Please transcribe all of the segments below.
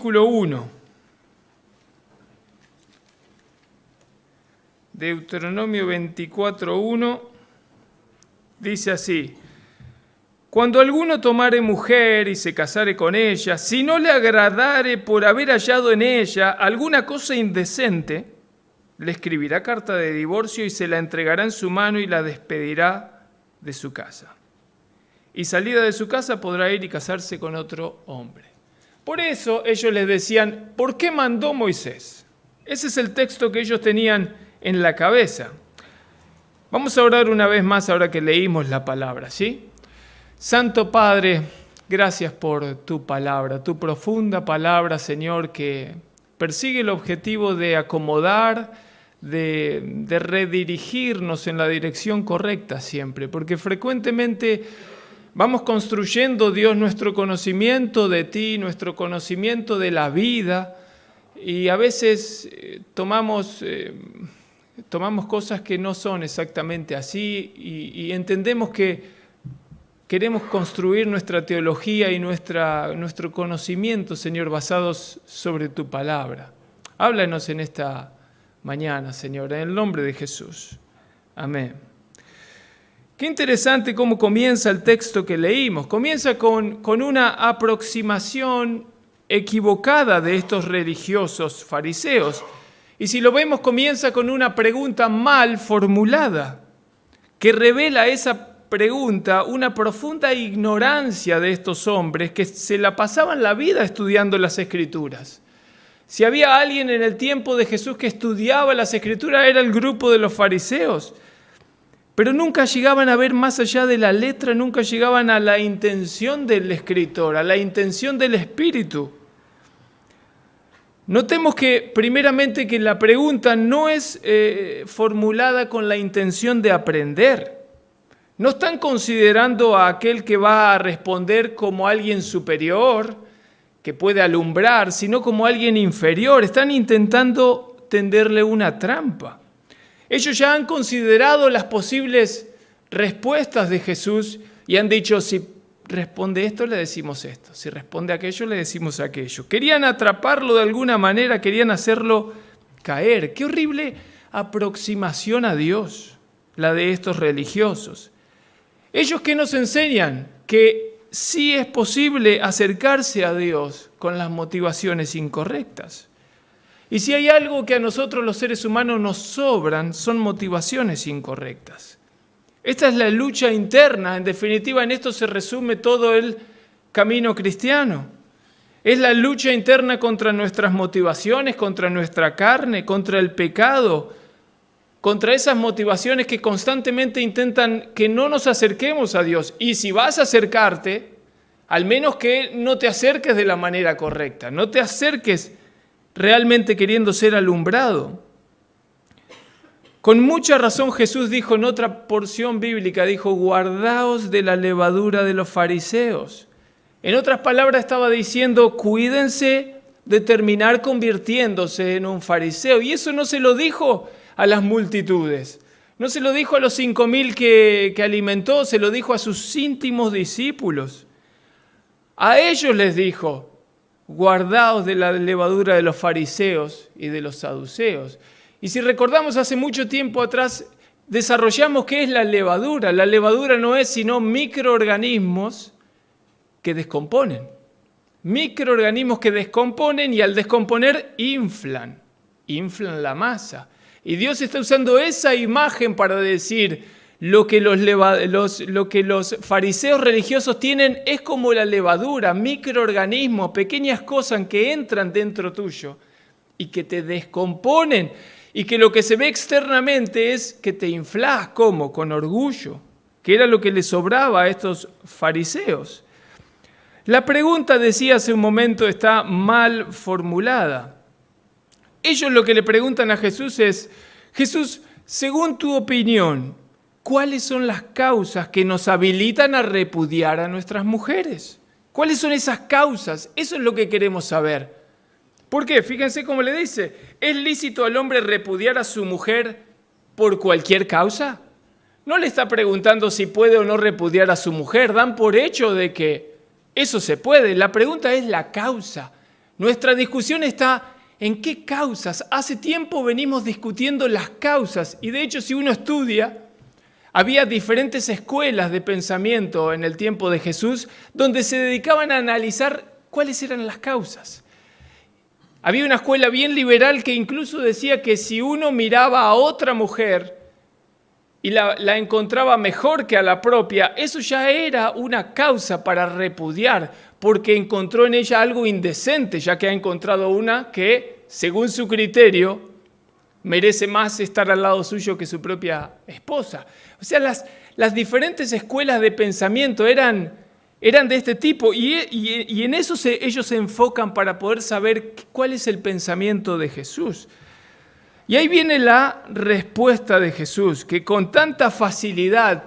versículo 1. Deuteronomio 24:1 dice así: Cuando alguno tomare mujer y se casare con ella, si no le agradare por haber hallado en ella alguna cosa indecente, le escribirá carta de divorcio y se la entregará en su mano y la despedirá de su casa. Y salida de su casa podrá ir y casarse con otro hombre. Por eso ellos les decían, ¿por qué mandó Moisés? Ese es el texto que ellos tenían en la cabeza. Vamos a orar una vez más ahora que leímos la palabra, ¿sí? Santo Padre, gracias por tu palabra, tu profunda palabra, Señor, que persigue el objetivo de acomodar, de redirigirnos en la dirección correcta siempre, porque frecuentemente vamos construyendo, Dios, nuestro conocimiento de ti, nuestro conocimiento de la vida, y a veces tomamos cosas que no son exactamente así y entendemos que queremos construir nuestra teología y nuestro conocimiento, Señor, basados sobre tu palabra. Háblanos en esta mañana, Señor, en el nombre de Jesús. Amén. Qué interesante cómo comienza el texto que leímos. Comienza con una aproximación equivocada de estos religiosos fariseos. Y si lo vemos, comienza con una pregunta mal formulada, que revela esa pregunta una profunda ignorancia de estos hombres que se la pasaban la vida estudiando las Escrituras. Si había alguien en el tiempo de Jesús que estudiaba las Escrituras, era el grupo de los fariseos. Pero nunca llegaban a ver más allá de la letra, nunca llegaban a la intención del escritor, a la intención del Espíritu. Notemos que, primeramente, que la pregunta no es formulada con la intención de aprender. No están considerando a aquel que va a responder como alguien superior, que puede alumbrar, sino como alguien inferior. Están intentando tenderle una trampa. Ellos ya han considerado las posibles respuestas de Jesús y han dicho, si responde esto, le decimos esto. Si responde aquello, le decimos aquello. Querían atraparlo de alguna manera, querían hacerlo caer. Qué horrible aproximación a Dios, la de estos religiosos. Ellos que nos enseñan que sí es posible acercarse a Dios con las motivaciones incorrectas. Y si hay algo que a nosotros los seres humanos nos sobran, son motivaciones incorrectas. Esta es la lucha interna, en definitiva en esto se resume todo el camino cristiano. Es la lucha interna contra nuestras motivaciones, contra nuestra carne, contra el pecado, contra esas motivaciones que constantemente intentan que no nos acerquemos a Dios. Y si vas a acercarte, al menos que no te acerques de la manera correcta, no te acerques realmente queriendo ser alumbrado. Con mucha razón Jesús dijo en otra porción bíblica, dijo, guardaos de la levadura de los fariseos. En otras palabras estaba diciendo, cuídense de terminar convirtiéndose en un fariseo. Y eso no se lo dijo a las multitudes, no se lo dijo a los 5.000 que alimentó, se lo dijo a sus íntimos discípulos. A ellos les dijo, guardaos de la levadura de los fariseos y de los saduceos. Y si recordamos, hace mucho tiempo atrás desarrollamos qué es la levadura. La levadura no es sino microorganismos que descomponen. Microorganismos que descomponen y al descomponer inflan la masa. Y Dios está usando esa imagen para decir lo que los fariseos religiosos tienen es como la levadura, microorganismos, pequeñas cosas que entran dentro tuyo y que te descomponen. Y que lo que se ve externamente es que te inflás, ¿cómo? Con orgullo, que era lo que les sobraba a estos fariseos. La pregunta, decía hace un momento, está mal formulada. Ellos lo que le preguntan a Jesús es, Jesús, según tu opinión, ¿cuáles son las causas que nos habilitan a repudiar a nuestras mujeres? ¿Cuáles son esas causas? Eso es lo que queremos saber. ¿Por qué? Fíjense cómo le dice, ¿es lícito al hombre repudiar a su mujer por cualquier causa? No le está preguntando si puede o no repudiar a su mujer, dan por hecho de que eso se puede. La pregunta es la causa. Nuestra discusión está en qué causas. Hace tiempo venimos discutiendo las causas y de hecho si uno estudia, había diferentes escuelas de pensamiento en el tiempo de Jesús donde se dedicaban a analizar cuáles eran las causas. Había una escuela bien liberal que incluso decía que si uno miraba a otra mujer y la encontraba mejor que a la propia, eso ya era una causa para repudiar, porque encontró en ella algo indecente, ya que ha encontrado una que, según su criterio, merece más estar al lado suyo que su propia esposa. O sea, las diferentes escuelas de pensamiento eran de este tipo y en eso ellos se enfocan para poder saber cuál es el pensamiento de Jesús. Y ahí viene la respuesta de Jesús, que con tanta facilidad,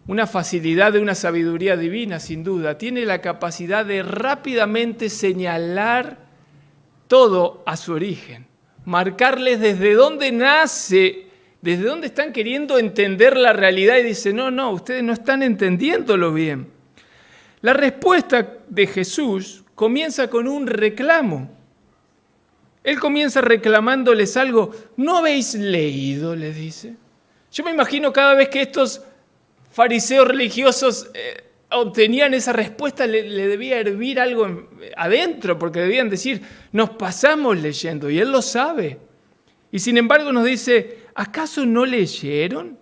una facilidad de una sabiduría divina sin duda, tiene la capacidad de rápidamente señalar todo a su origen, marcarles desde dónde nace, desde dónde están queriendo entender la realidad y dice, no, ustedes no están entendiéndolo bien. La respuesta de Jesús comienza con un reclamo. Él comienza reclamándoles algo. ¿No habéis leído?, les dice. Yo me imagino cada vez que estos fariseos religiosos obtenían esa respuesta, le debía hervir algo adentro, porque debían decir, nos pasamos leyendo, y él lo sabe. Y sin embargo nos dice, ¿acaso no leyeron?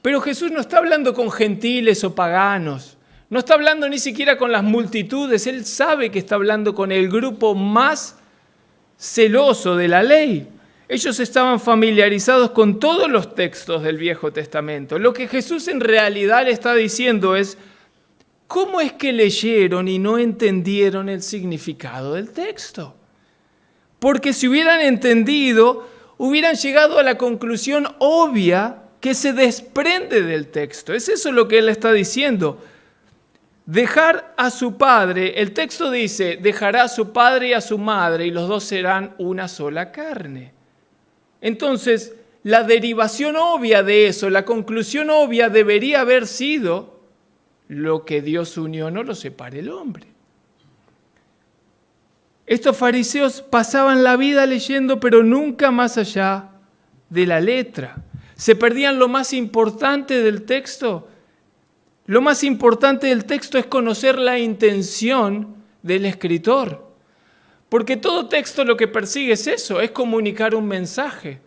Pero Jesús no está hablando con gentiles o paganos, no está hablando ni siquiera con las multitudes, él sabe que está hablando con el grupo más celoso de la ley. Ellos estaban familiarizados con todos los textos del Viejo Testamento. Lo que Jesús en realidad le está diciendo es, ¿cómo es que leyeron y no entendieron el significado del texto? Porque si hubieran entendido, hubieran llegado a la conclusión obvia que se desprende del texto. Es eso lo que él está diciendo. Dejar a su padre, el texto dice, dejará a su padre y a su madre y los dos serán una sola carne. Entonces, la derivación obvia de eso, la conclusión obvia debería haber sido lo que Dios unió no lo separe el hombre. Estos fariseos pasaban la vida leyendo, pero nunca más allá de la letra. Se perdían lo más importante del texto. Lo más importante del texto es conocer la intención del escritor. Porque todo texto lo que persigue es eso, es comunicar un mensaje.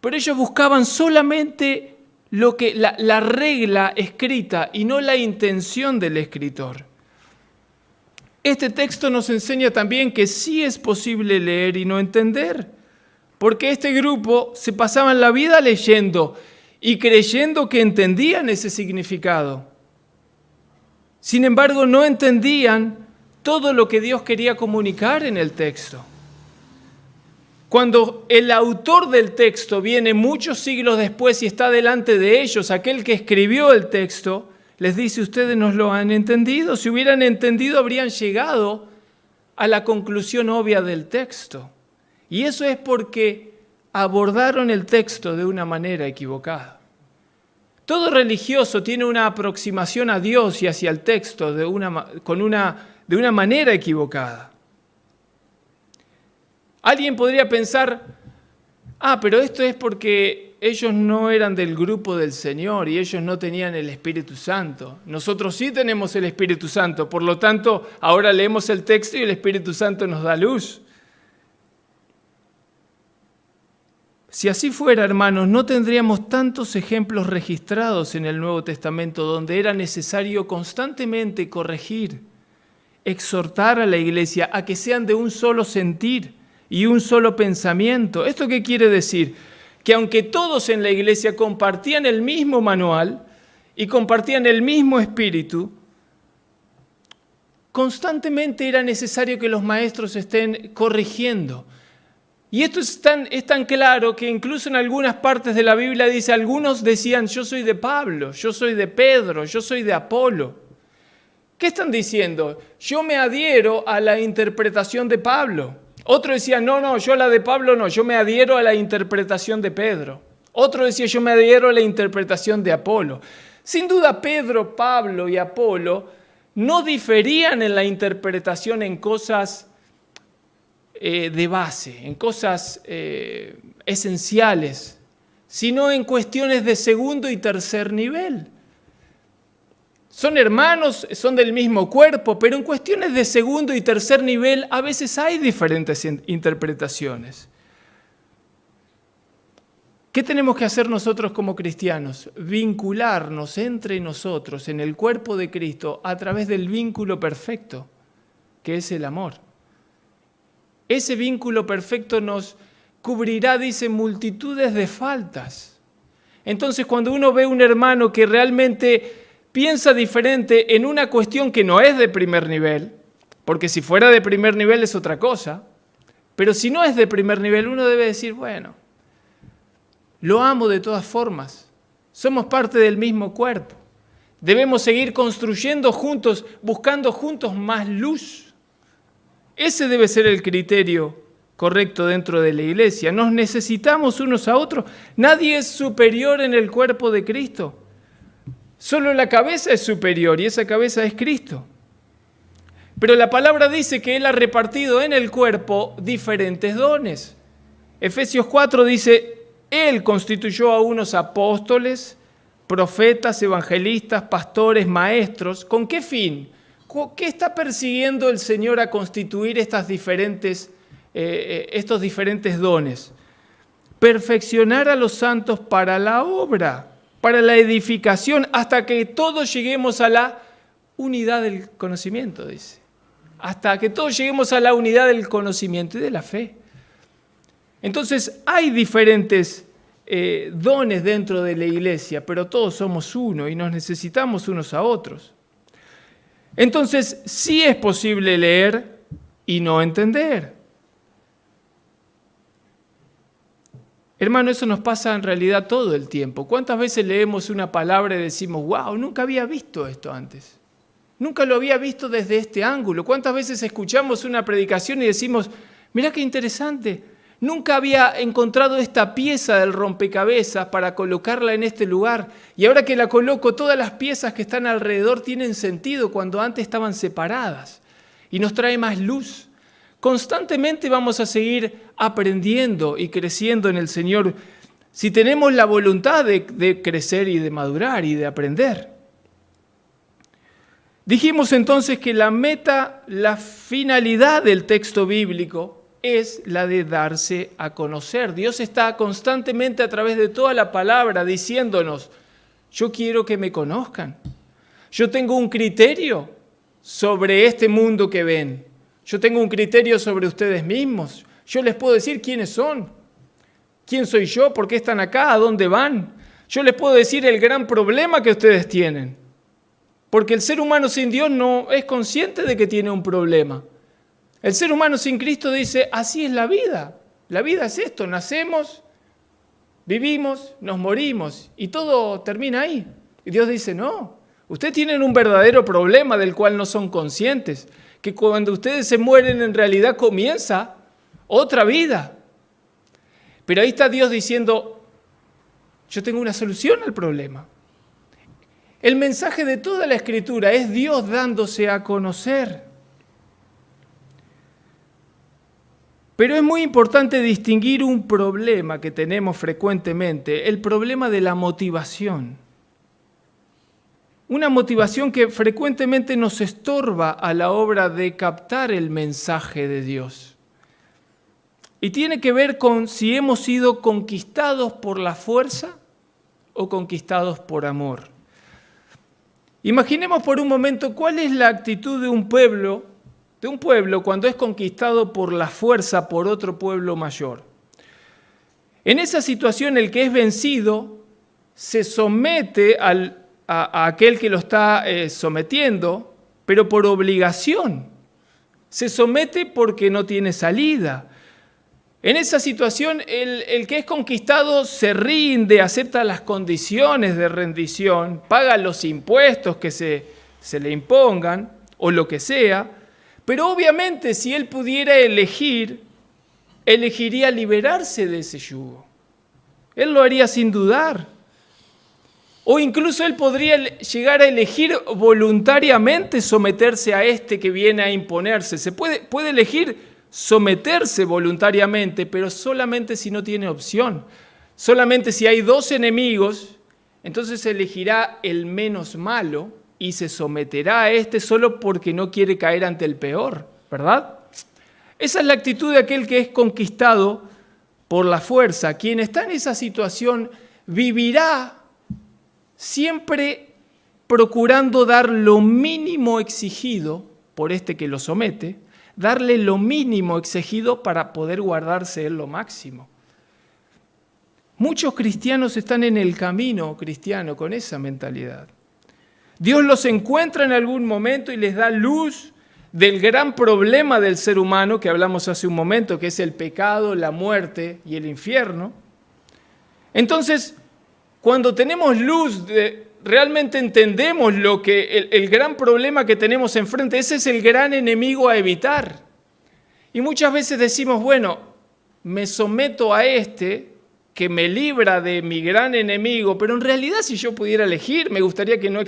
Pero ellos buscaban solamente la regla escrita y no la intención del escritor. Este texto nos enseña también que sí es posible leer y no entender. Porque este grupo se pasaban la vida leyendo y creyendo que entendían ese significado. Sin embargo, no entendían todo lo que Dios quería comunicar en el texto. Cuando el autor del texto viene muchos siglos después y está delante de ellos, aquel que escribió el texto, les dice, ustedes no lo han entendido. Si hubieran entendido, habrían llegado a la conclusión obvia del texto. Y eso es porque abordaron el texto de una manera equivocada. Todo religioso tiene una aproximación a Dios y hacia el texto de una manera equivocada. Alguien podría pensar, pero esto es porque ellos no eran del grupo del Señor y ellos no tenían el Espíritu Santo. Nosotros sí tenemos el Espíritu Santo, por lo tanto, ahora leemos el texto y el Espíritu Santo nos da luz. Si así fuera, hermanos, no tendríamos tantos ejemplos registrados en el Nuevo Testamento donde era necesario constantemente corregir, exhortar a la iglesia a que sean de un solo sentir y un solo pensamiento. ¿Esto qué quiere decir? Que aunque todos en la iglesia compartían el mismo manual y compartían el mismo espíritu, constantemente era necesario que los maestros estén corrigiendo. Y esto es tan claro que incluso en algunas partes de la Biblia dice, algunos decían, yo soy de Pablo, yo soy de Pedro, yo soy de Apolo. ¿Qué están diciendo? Yo me adhiero a la interpretación de Pablo. Otro decía, no, yo la de Pablo no, yo me adhiero a la interpretación de Pedro. Otro decía, yo me adhiero a la interpretación de Apolo. Sin duda, Pedro, Pablo y Apolo no diferían en la interpretación en cosas de base, en cosas esenciales, sino en cuestiones de segundo y tercer nivel. Son hermanos, son del mismo cuerpo, pero en cuestiones de segundo y tercer nivel a veces hay diferentes interpretaciones. ¿Qué tenemos que hacer nosotros como cristianos? Vincularnos entre nosotros en el cuerpo de Cristo a través del vínculo perfecto, que es el amor. Ese vínculo perfecto nos cubrirá, dice, multitudes de faltas. Entonces, cuando uno ve un hermano que realmente piensa diferente en una cuestión que no es de primer nivel, porque si fuera de primer nivel es otra cosa, pero si no es de primer nivel, uno debe decir, bueno, lo amo de todas formas, somos parte del mismo cuerpo, debemos seguir construyendo juntos, buscando juntos más luz. Ese debe ser el criterio correcto dentro de la iglesia. Nos necesitamos unos a otros, nadie es superior en el cuerpo de Cristo. Solo la cabeza es superior y esa cabeza es Cristo. Pero la palabra dice que Él ha repartido en el cuerpo diferentes dones. Efesios 4 dice, Él constituyó a unos apóstoles, profetas, evangelistas, pastores, maestros. ¿Con qué fin? ¿Qué está persiguiendo el Señor a constituir estos diferentes dones? Perfeccionar a los santos para la obra, para la edificación, hasta que todos lleguemos a la unidad del conocimiento, dice. Hasta que todos lleguemos a la unidad del conocimiento y de la fe. Entonces, hay diferentes dones dentro de la iglesia, pero todos somos uno y nos necesitamos unos a otros. Entonces, sí es posible leer y no entender. Hermano, eso nos pasa en realidad todo el tiempo. ¿Cuántas veces leemos una palabra y decimos, wow, nunca había visto esto antes? Nunca lo había visto desde este ángulo. ¿Cuántas veces escuchamos una predicación y decimos, mirá qué interesante, nunca había encontrado esta pieza del rompecabezas para colocarla en este lugar. Y ahora que la coloco, todas las piezas que están alrededor tienen sentido cuando antes estaban separadas. Y nos trae más luz. Constantemente vamos a seguir aprendiendo y creciendo en el Señor si tenemos la voluntad de crecer y de madurar y de aprender. Dijimos entonces que la meta, la finalidad del texto bíblico es la de darse a conocer. Dios está constantemente a través de toda la palabra diciéndonos, yo quiero que me conozcan. Yo tengo un criterio sobre este mundo que ven. Yo tengo un criterio sobre ustedes mismos. Yo les puedo decir quiénes son, quién soy yo, por qué están acá, a dónde van. Yo les puedo decir el gran problema que ustedes tienen. Porque el ser humano sin Dios no es consciente de que tiene un problema. El ser humano sin Cristo dice, así es la vida. La vida es esto, nacemos, vivimos, nos morimos y todo termina ahí. Y Dios dice, no, ustedes tienen un verdadero problema del cual no son conscientes. Que cuando ustedes se mueren en realidad comienza otra vida. Pero ahí está Dios diciendo, yo tengo una solución al problema. El mensaje de toda la Escritura es Dios dándose a conocer. Pero es muy importante distinguir un problema que tenemos frecuentemente, el problema de la motivación. Una motivación que frecuentemente nos estorba a la obra de captar el mensaje de Dios. Y tiene que ver con si hemos sido conquistados por la fuerza o conquistados por amor. Imaginemos por un momento cuál es la actitud de un pueblo cuando es conquistado por la fuerza por otro pueblo mayor. En esa situación el que es vencido se somete a aquel que lo está sometiendo, pero por obligación. Se somete porque no tiene salida. En esa situación, el que es conquistado se rinde, acepta las condiciones de rendición, paga los impuestos que se le impongan, o lo que sea, pero obviamente si él pudiera elegir, elegiría liberarse de ese yugo. Él lo haría sin dudar. O incluso él podría llegar a elegir voluntariamente someterse a este que viene a imponerse. Se puede elegir someterse voluntariamente, pero solamente si no tiene opción. Solamente si hay dos enemigos, entonces elegirá el menos malo y se someterá a este solo porque no quiere caer ante el peor, ¿verdad? Esa es la actitud de aquel que es conquistado por la fuerza. Quien está en esa situación vivirá siempre procurando dar lo mínimo exigido por este que lo somete, darle lo mínimo exigido para poder guardarse él lo máximo. Muchos cristianos están en el camino cristiano con esa mentalidad. Dios los encuentra en algún momento y les da luz del gran problema del ser humano que hablamos hace un momento, que es el pecado, la muerte y el infierno. Entonces, cuando tenemos luz, realmente entendemos lo que el gran problema que tenemos enfrente, ese es el gran enemigo a evitar. Y muchas veces decimos, bueno, me someto a este que me libra de mi gran enemigo, pero en realidad si yo pudiera elegir, me gustaría que no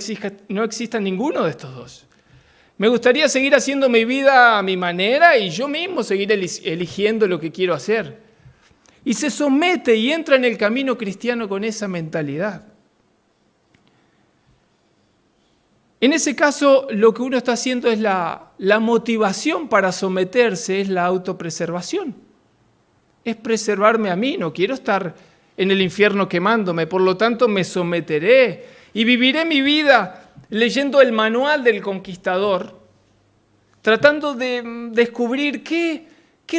exista ninguno de estos dos. Me gustaría seguir haciendo mi vida a mi manera y yo mismo seguir eligiendo lo que quiero hacer. Y se somete y entra en el camino cristiano con esa mentalidad. En ese caso, lo que uno está haciendo es la motivación para someterse, es la autopreservación. Es preservarme a mí, no quiero estar en el infierno quemándome, por lo tanto me someteré y viviré mi vida leyendo el manual del conquistador, tratando de descubrir qué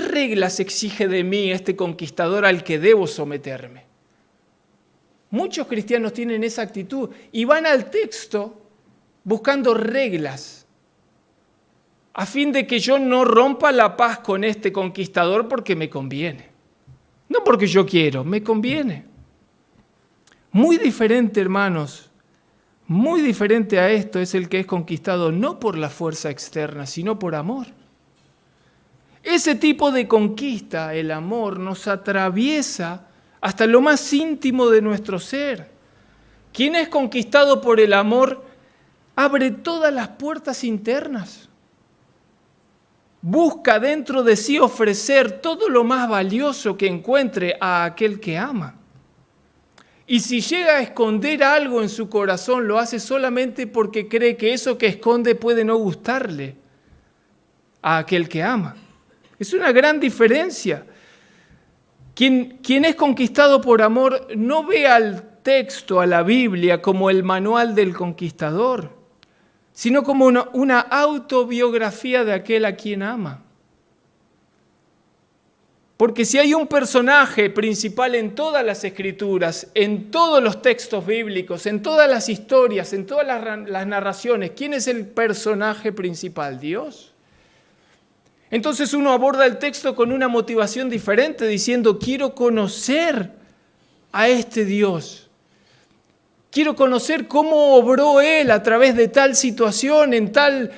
reglas exige de mí este conquistador al que debo someterme. Muchos cristianos tienen esa actitud y van al texto buscando reglas a fin de que yo no rompa la paz con este conquistador porque me conviene. No porque yo quiero, me conviene. Muy diferente, hermanos, muy diferente a esto es el que es conquistado no por la fuerza externa, sino por amor. Ese tipo de conquista, el amor, nos atraviesa hasta lo más íntimo de nuestro ser. Quien es conquistado por el amor abre todas las puertas internas. Busca dentro de sí ofrecer todo lo más valioso que encuentre a aquel que ama. Y si llega a esconder algo en su corazón, lo hace solamente porque cree que eso que esconde puede no gustarle a aquel que ama. Es una gran diferencia. Quien es conquistado por amor no ve al texto, a la Biblia, como el manual del conquistador, sino como una autobiografía de aquel a quien ama. Porque si hay un personaje principal en todas las escrituras, en todos los textos bíblicos, en todas las historias, en todas las narraciones, ¿quién es el personaje principal? Dios. Entonces uno aborda el texto con una motivación diferente, diciendo, quiero conocer a este Dios. Quiero conocer cómo obró Él a través de tal situación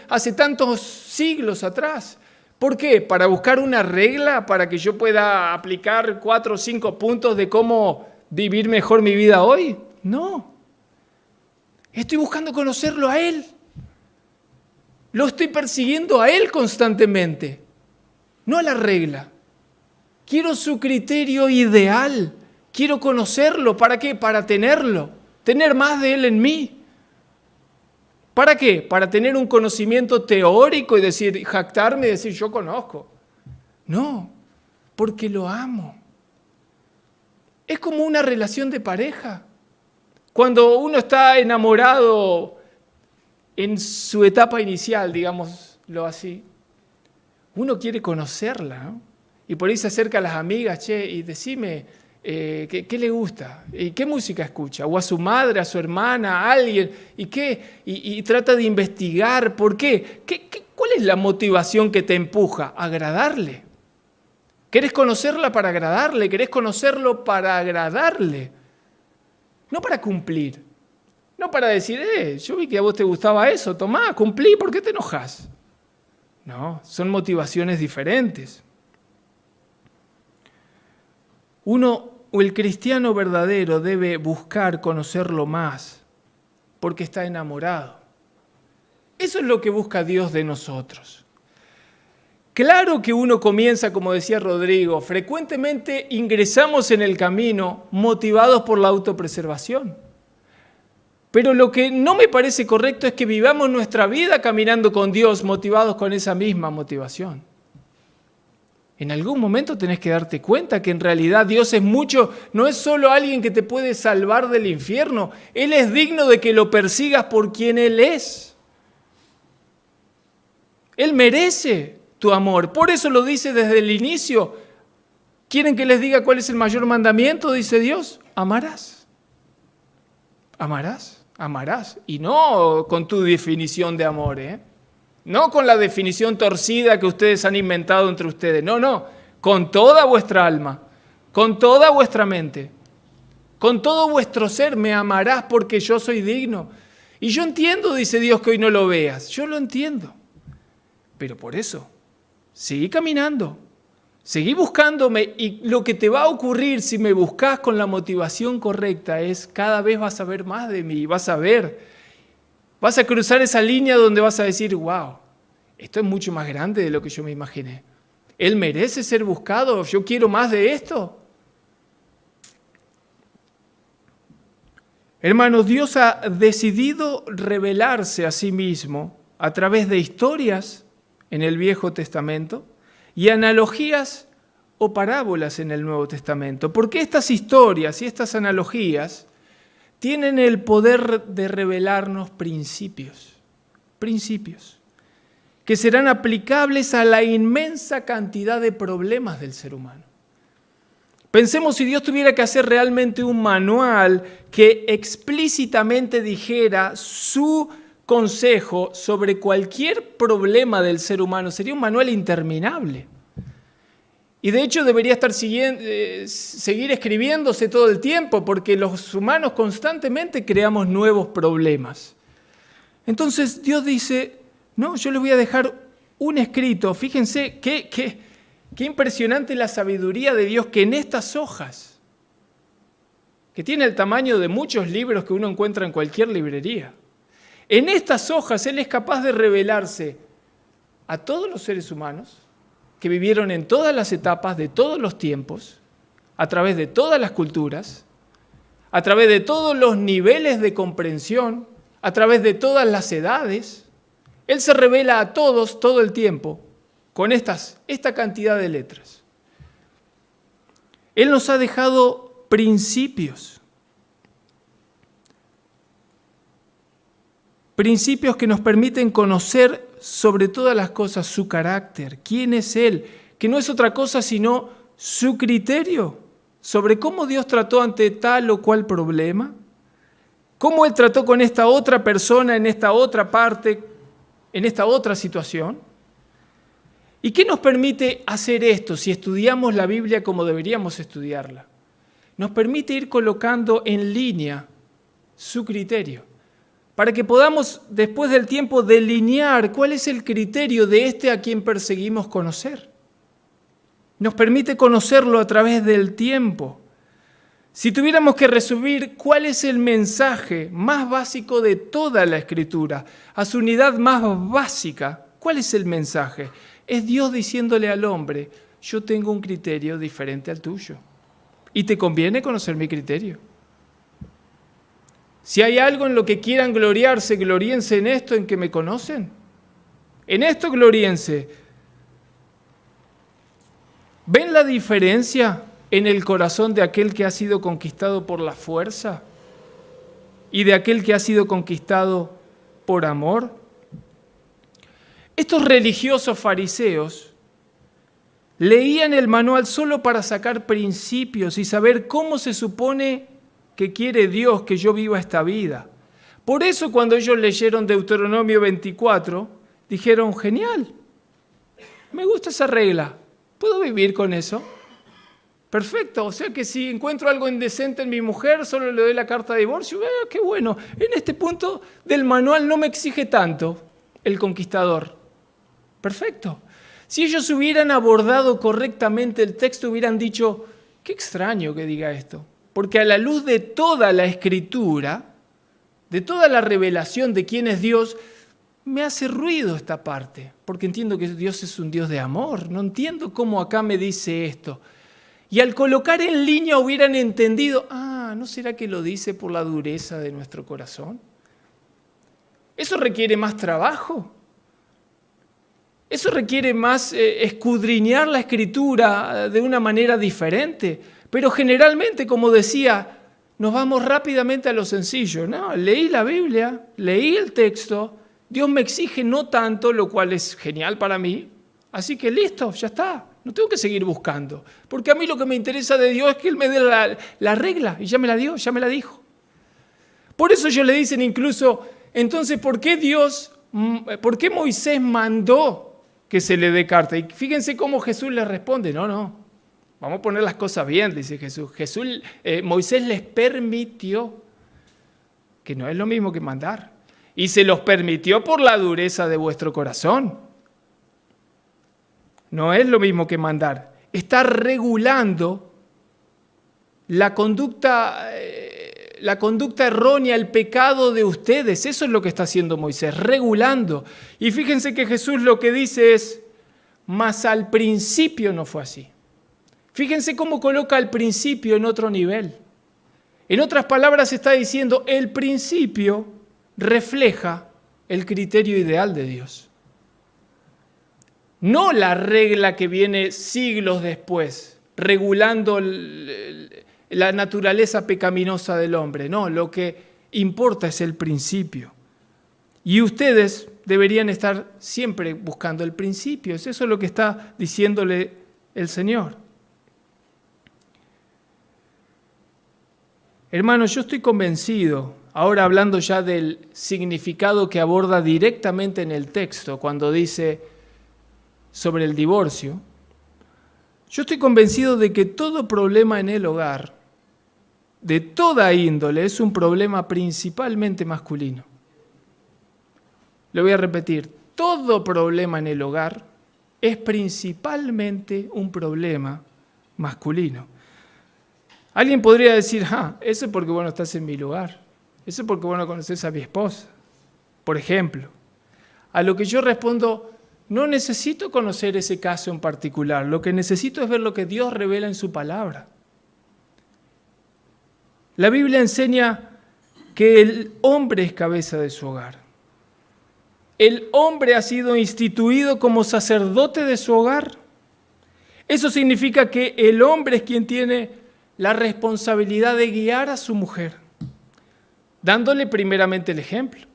hace tantos siglos atrás. ¿Por qué? ¿Para buscar una regla para que yo pueda aplicar 4 o 5 puntos de cómo vivir mejor mi vida hoy? No. Estoy buscando conocerlo a Él. Lo estoy persiguiendo a Él constantemente, no a la regla. Quiero su criterio ideal. Quiero conocerlo. ¿Para qué? Para tenerlo. Tener más de Él en mí. ¿Para qué? Para tener un conocimiento teórico y jactarme y decir, yo conozco. No, porque lo amo. Es como una relación de pareja. Cuando uno está enamorado en su etapa inicial, digámoslo así, uno quiere conocerla, ¿no? Y por ahí se acerca a las amigas, y decime, ¿qué le gusta? ¿Y qué música escucha? O a su madre, a su hermana, a alguien. Y trata de investigar. ¿Por qué? ¿Cuál es la motivación que te empuja? Agradarle. ¿Querés conocerla para agradarle? ¿Querés conocerlo para agradarle? No para cumplir. No para decir, yo vi que a vos te gustaba eso, tomá, cumplí, ¿por qué te enojas? No, son motivaciones diferentes. El cristiano verdadero debe buscar conocerlo más porque está enamorado. Eso es lo que busca Dios de nosotros. Claro que uno comienza, como decía Rodrigo, frecuentemente ingresamos en el camino motivados por la autopreservación. Pero lo que no me parece correcto es que vivamos nuestra vida caminando con Dios motivados con esa misma motivación. En algún momento tenés que darte cuenta que en realidad Dios es mucho, no es solo alguien que te puede salvar del infierno, Él es digno de que lo persigas por quien Él es. Él merece tu amor, por eso lo dice desde el inicio. ¿Quieren que les diga cuál es el mayor mandamiento? Dice Dios, amarás. Amarás, amarás. Y no con tu definición de amor, no con la definición torcida que ustedes han inventado entre ustedes. No, con toda vuestra alma, con toda vuestra mente, con todo vuestro ser me amarás porque yo soy digno. Y yo entiendo, dice Dios, que hoy no lo veas. Yo lo entiendo. Pero por eso, seguí caminando, seguí buscándome y lo que te va a ocurrir si me buscas con la motivación correcta es cada vez vas a ver más de mí, vas a cruzar esa línea donde vas a decir, wow, esto es mucho más grande de lo que yo me imaginé. Él merece ser buscado, yo quiero más de esto. Hermanos, Dios ha decidido revelarse a sí mismo a través de historias en el Viejo Testamento y analogías o parábolas en el Nuevo Testamento. Porque estas historias y estas analogías tienen el poder de revelarnos principios que serán aplicables a la inmensa cantidad de problemas del ser humano. Pensemos si Dios tuviera que hacer realmente un manual que explícitamente dijera su consejo sobre cualquier problema del ser humano, sería un manual interminable. Y de hecho debería estar seguir escribiéndose todo el tiempo, porque los humanos constantemente creamos nuevos problemas. Entonces Dios dice, no, yo les voy a dejar un escrito. Fíjense qué impresionante la sabiduría de Dios, que en estas hojas, que tiene el tamaño de muchos libros que uno encuentra en cualquier librería, en estas hojas Él es capaz de revelarse a todos los seres humanos que vivieron en todas las etapas de todos los tiempos, a través de todas las culturas, a través de todos los niveles de comprensión, a través de todas las edades. Él se revela a todos todo el tiempo con esta cantidad de letras. Él nos ha dejado principios que nos permiten conocer sobre todas las cosas su carácter, quién es Él, que no es otra cosa sino su criterio sobre cómo Dios trató ante tal o cual problema, cómo Él trató con esta otra persona en esta otra parte, en esta otra situación. ¿Y qué nos permite hacer esto si estudiamos la Biblia como deberíamos estudiarla? Nos permite ir colocando en línea su criterio, para que podamos, después del tiempo, delinear cuál es el criterio de este a quien perseguimos conocer. Nos permite conocerlo a través del tiempo. Si tuviéramos que resumir cuál es el mensaje más básico de toda la Escritura, a su unidad más básica, ¿cuál es el mensaje? Es Dios diciéndole al hombre, yo tengo un criterio diferente al tuyo. Y te conviene conocer mi criterio. Si hay algo en lo que quieran gloriarse, gloríense en esto, en que me conocen. En esto gloríense. ¿Ven la diferencia en el corazón de aquel que ha sido conquistado por la fuerza y de aquel que ha sido conquistado por amor? Estos religiosos fariseos leían el manual solo para sacar principios y saber cómo se supone que quiere Dios que yo viva esta vida. Por eso cuando ellos leyeron Deuteronomio 24, dijeron, genial, me gusta esa regla, ¿puedo vivir con eso? Perfecto, o sea que si encuentro algo indecente en mi mujer, solo le doy la carta de divorcio, qué bueno. En este punto del manual no me exige tanto el conquistador. Perfecto. Si ellos hubieran abordado correctamente el texto, hubieran dicho, qué extraño que diga esto. Porque a la luz de toda la Escritura, de toda la revelación de quién es Dios, me hace ruido esta parte, porque entiendo que Dios es un Dios de amor. No entiendo cómo acá me dice esto. Y al colocar en línea hubieran entendido, ¿no será que lo dice por la dureza de nuestro corazón? Eso requiere más trabajo. Eso requiere más escudriñar la Escritura de una manera diferente. Pero generalmente, como decía, nos vamos rápidamente a lo sencillo. No, leí la Biblia, leí el texto, Dios me exige no tanto, lo cual es genial para mí. Así que listo, ya está. No tengo que seguir buscando. Porque a mí lo que me interesa de Dios es que Él me dé la regla. Y ya me la dio, ya me la dijo. Por eso ellos le dicen incluso, entonces, ¿por qué Moisés mandó que se le dé carta? Y fíjense cómo Jesús les responde. No, vamos a poner las cosas bien, dice Jesús. Moisés les permitió, que no es lo mismo que mandar. Y se los permitió por la dureza de vuestro corazón. No es lo mismo que mandar. Está regulando la conducta errónea, el pecado de ustedes. Eso es lo que está haciendo Moisés, regulando. Y fíjense que Jesús lo que dice es, mas al principio no fue así. Fíjense cómo coloca al principio en otro nivel. En otras palabras está diciendo, el principio refleja el criterio ideal de Dios. No la regla que viene siglos después, regulando la naturaleza pecaminosa del hombre. No, lo que importa es el principio. Y ustedes deberían estar siempre buscando el principio. Eso es lo que está diciéndole el Señor. Hermanos, yo estoy convencido, ahora hablando ya del significado que aborda directamente en el texto, cuando dice sobre el divorcio, yo estoy convencido de que todo problema en el hogar, de toda índole, es un problema principalmente masculino. Lo voy a repetir, todo problema en el hogar es principalmente un problema masculino. Alguien podría decir, eso es porque vos no estás en mi lugar, eso es porque vos no conoces a mi esposa, por ejemplo. A lo que yo respondo, no necesito conocer ese caso en particular, lo que necesito es ver lo que Dios revela en su palabra. La Biblia enseña que el hombre es cabeza de su hogar. El hombre ha sido instituido como sacerdote de su hogar. Eso significa que el hombre es quien tiene la responsabilidad de guiar a su mujer, dándole primeramente el ejemplo.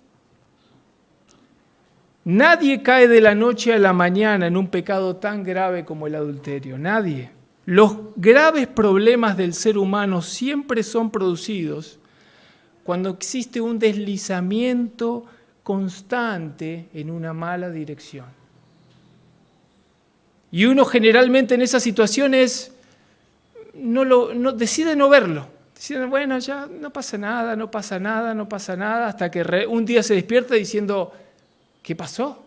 Nadie cae de la noche a la mañana en un pecado tan grave como el adulterio. Nadie. Los graves problemas del ser humano siempre son producidos cuando existe un deslizamiento constante en una mala dirección. Y uno generalmente en esas situaciones decide no verlo. Decide, bueno, ya no pasa nada, hasta que un día se despierta diciendo, ¿qué pasó?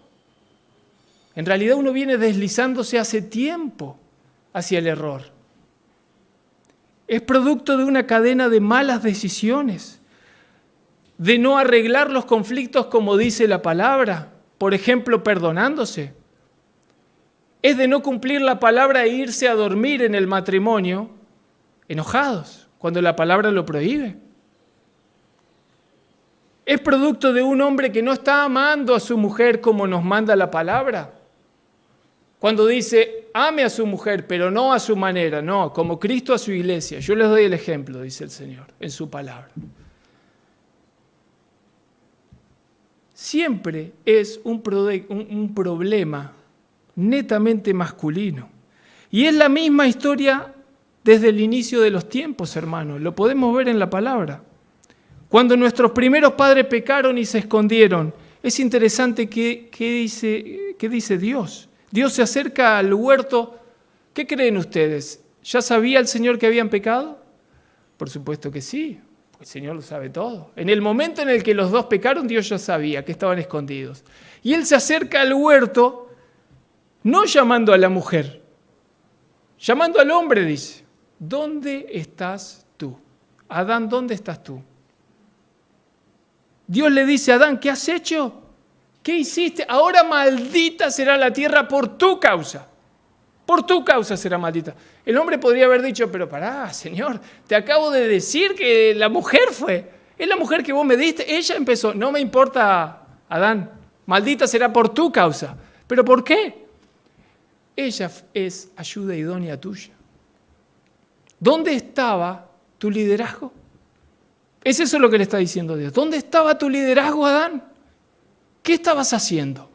En realidad uno viene deslizándose hace tiempo hacia el error. Es producto de una cadena de malas decisiones, de no arreglar los conflictos como dice la palabra, por ejemplo, perdonándose. Es de no cumplir la palabra e irse a dormir en el matrimonio enojados, cuando la palabra lo prohíbe. Es producto de un hombre que no está amando a su mujer como nos manda la palabra. Cuando dice, ame a su mujer, pero no a su manera, no, como Cristo a su iglesia. Yo les doy el ejemplo, dice el Señor, en su palabra. Siempre es un problema netamente masculino. Y es la misma historia desde el inicio de los tiempos, hermanos. Lo podemos ver en la palabra. Cuando nuestros primeros padres pecaron y se escondieron, es interesante qué dice Dios. Dios se acerca al huerto. ¿Qué creen ustedes? ¿Ya sabía el Señor que habían pecado? Por supuesto que sí, porque el Señor lo sabe todo. En el momento en el que los dos pecaron, Dios ya sabía que estaban escondidos. Y Él se acerca al huerto, no llamando a la mujer, llamando al hombre, dice, ¿dónde estás tú? Adán, ¿dónde estás tú? Dios le dice a Adán, ¿qué has hecho? ¿Qué hiciste? Ahora maldita será la tierra por tu causa. Por tu causa será maldita. El hombre podría haber dicho, pero pará, Señor, te acabo de decir que la mujer fue. Es la mujer que vos me diste. Ella empezó. No me importa, Adán. Maldita será por tu causa. ¿Pero por qué? Ella es ayuda idónea tuya. ¿Dónde estaba tu liderazgo? ¿Es eso lo que le está diciendo Dios? ¿Dónde estaba tu liderazgo, Adán? ¿Qué estabas haciendo?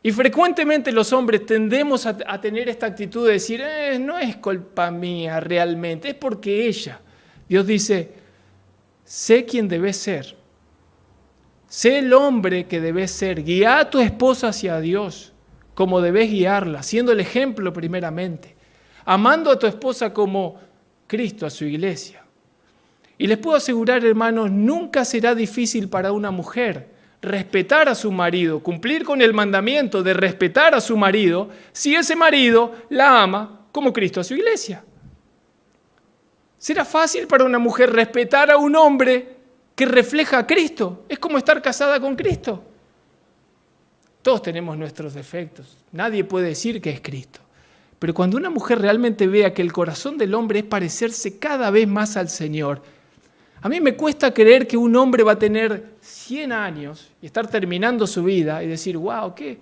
Y frecuentemente los hombres tendemos a tener esta actitud de decir, no es culpa mía realmente, es porque ella. Dios dice, sé quién debes ser. Sé el hombre que debes ser. Guía a tu esposa hacia Dios, como debes guiarla, siendo el ejemplo primeramente. Amando a tu esposa como Cristo a su iglesia. Y les puedo asegurar, hermanos, nunca será difícil para una mujer respetar a su marido, cumplir con el mandamiento de respetar a su marido, si ese marido la ama como Cristo a su iglesia. ¿Será fácil para una mujer respetar a un hombre que refleja a Cristo? Es como estar casada con Cristo. Todos tenemos nuestros defectos, nadie puede decir que es Cristo. Pero cuando una mujer realmente vea que el corazón del hombre es parecerse cada vez más al Señor, a mí me cuesta creer que un hombre va a tener 100 años y estar terminando su vida y decir, wow, qué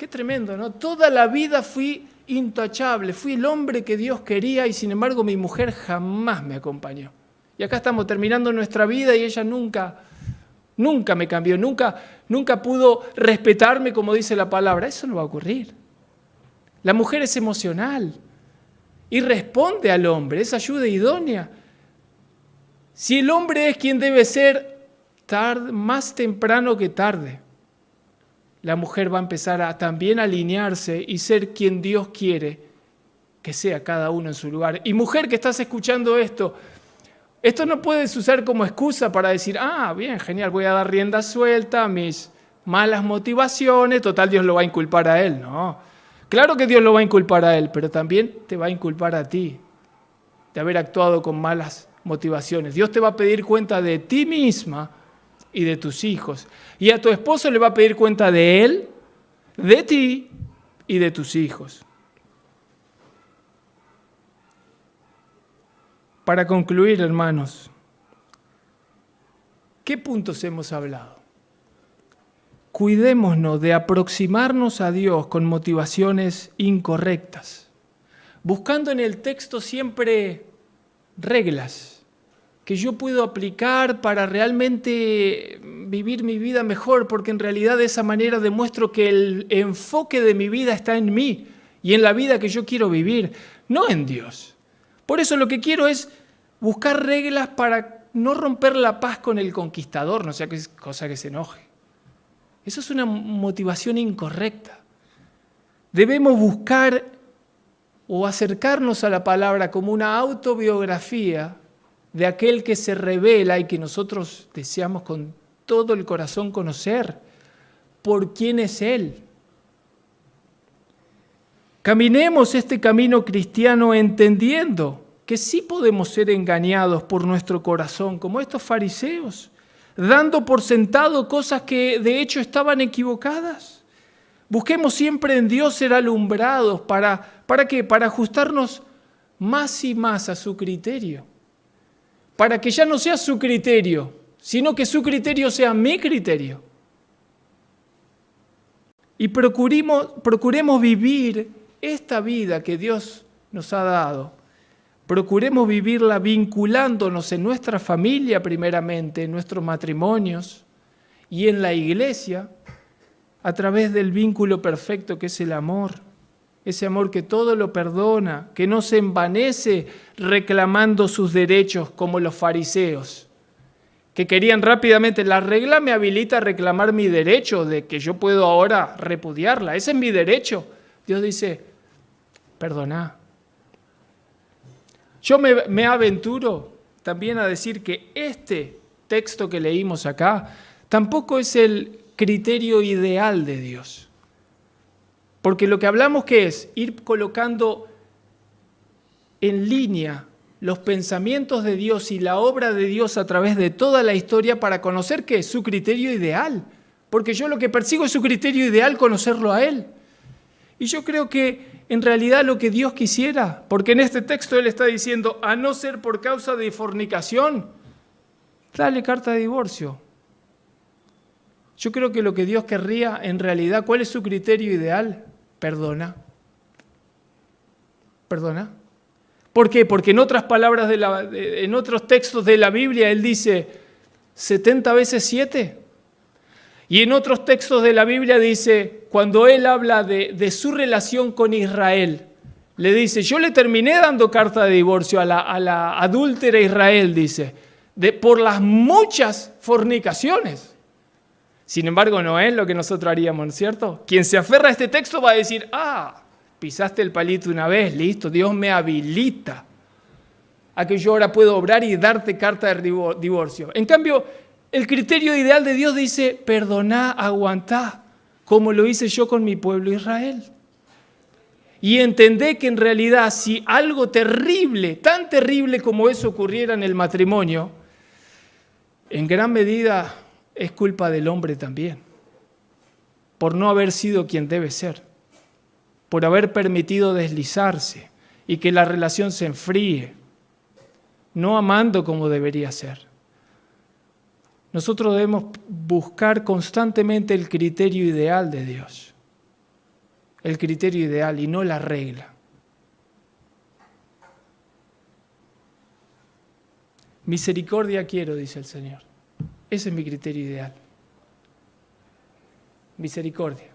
tremendo, ¿no? Toda la vida fui intachable, fui el hombre que Dios quería y sin embargo mi mujer jamás me acompañó. Y acá estamos terminando nuestra vida y ella nunca me cambió, nunca pudo respetarme como dice la palabra. Eso no va a ocurrir. La mujer es emocional y responde al hombre, es ayuda idónea. Si el hombre es quien debe ser, más temprano que tarde, la mujer va a empezar a también alinearse y ser quien Dios quiere que sea cada uno en su lugar. Y mujer que estás escuchando esto no puedes usar como excusa para decir, bien, genial, voy a dar rienda suelta a mis malas motivaciones, total Dios lo va a inculpar a él. No, claro que Dios lo va a inculpar a él, pero también te va a inculpar a ti de haber actuado con malas motivaciones. Dios te va a pedir cuenta de ti misma y de tus hijos. Y a tu esposo le va a pedir cuenta de él, de ti y de tus hijos. Para concluir, hermanos, ¿qué puntos hemos hablado? Cuidémonos de aproximarnos a Dios con motivaciones incorrectas, buscando en el texto siempre reglas que yo puedo aplicar para realmente vivir mi vida mejor, porque en realidad de esa manera demuestro que el enfoque de mi vida está en mí y en la vida que yo quiero vivir, no en Dios. Por eso lo que quiero es buscar reglas para no romper la paz con el conquistador, no sea que es cosa que se enoje. Eso es una motivación incorrecta. Debemos buscar o acercarnos a la palabra como una autobiografía de aquel que se revela y que nosotros deseamos con todo el corazón conocer por quién es Él. Caminemos este camino cristiano entendiendo que sí podemos ser engañados por nuestro corazón, como estos fariseos, dando por sentado cosas que de hecho estaban equivocadas. Busquemos siempre en Dios ser alumbrados. ¿Para qué? Para ajustarnos más y más a su criterio. Para que ya no sea su criterio, sino que su criterio sea mi criterio. Y procuremos vivir esta vida que Dios nos ha dado. Procuremos vivirla vinculándonos en nuestra familia primeramente, en nuestros matrimonios y en la iglesia, a través del vínculo perfecto que es el amor. Ese amor que todo lo perdona, que no se envanece reclamando sus derechos como los fariseos, que querían rápidamente, la regla me habilita a reclamar mi derecho de que yo puedo ahora repudiarla. Ese es mi derecho. Dios dice, perdoná. Yo me aventuro también a decir que este texto que leímos acá tampoco es el criterio ideal de Dios. Porque lo que hablamos que es ir colocando en línea los pensamientos de Dios y la obra de Dios a través de toda la historia para conocer que es su criterio ideal. porque yo lo que persigo es su criterio ideal, conocerlo a Él. Y yo creo que en realidad lo que Dios quisiera, porque en este texto Él está diciendo, a no ser por causa de fornicación, dale carta de divorcio. Yo creo que lo que Dios querría en realidad, ¿cuál es su criterio ideal? Perdona. Perdona. ¿Por qué? Porque en otras palabras, en otros textos de la Biblia, Él dice 70 veces 7. Y en otros textos de la Biblia dice, cuando Él habla de su relación con Israel, le dice, yo le terminé dando carta de divorcio a la adúltera Israel, dice, por las muchas fornicaciones. Sin embargo, no es lo que nosotros haríamos, ¿no es cierto? Quien se aferra a este texto va a decir, pisaste el palito una vez, listo, Dios me habilita a que yo ahora puedo obrar y darte carta de divorcio. En cambio, el criterio ideal de Dios dice, perdoná, aguantá, como lo hice yo con mi pueblo Israel. Y entendé que en realidad si algo terrible, tan terrible como eso ocurriera en el matrimonio, en gran medida es culpa del hombre también, por no haber sido quien debe ser, por haber permitido deslizarse y que la relación se enfríe, no amando como debería ser. Nosotros debemos buscar constantemente el criterio ideal de Dios, el criterio ideal y no la regla. Misericordia quiero, dice el Señor. Ese es mi criterio ideal. Misericordia.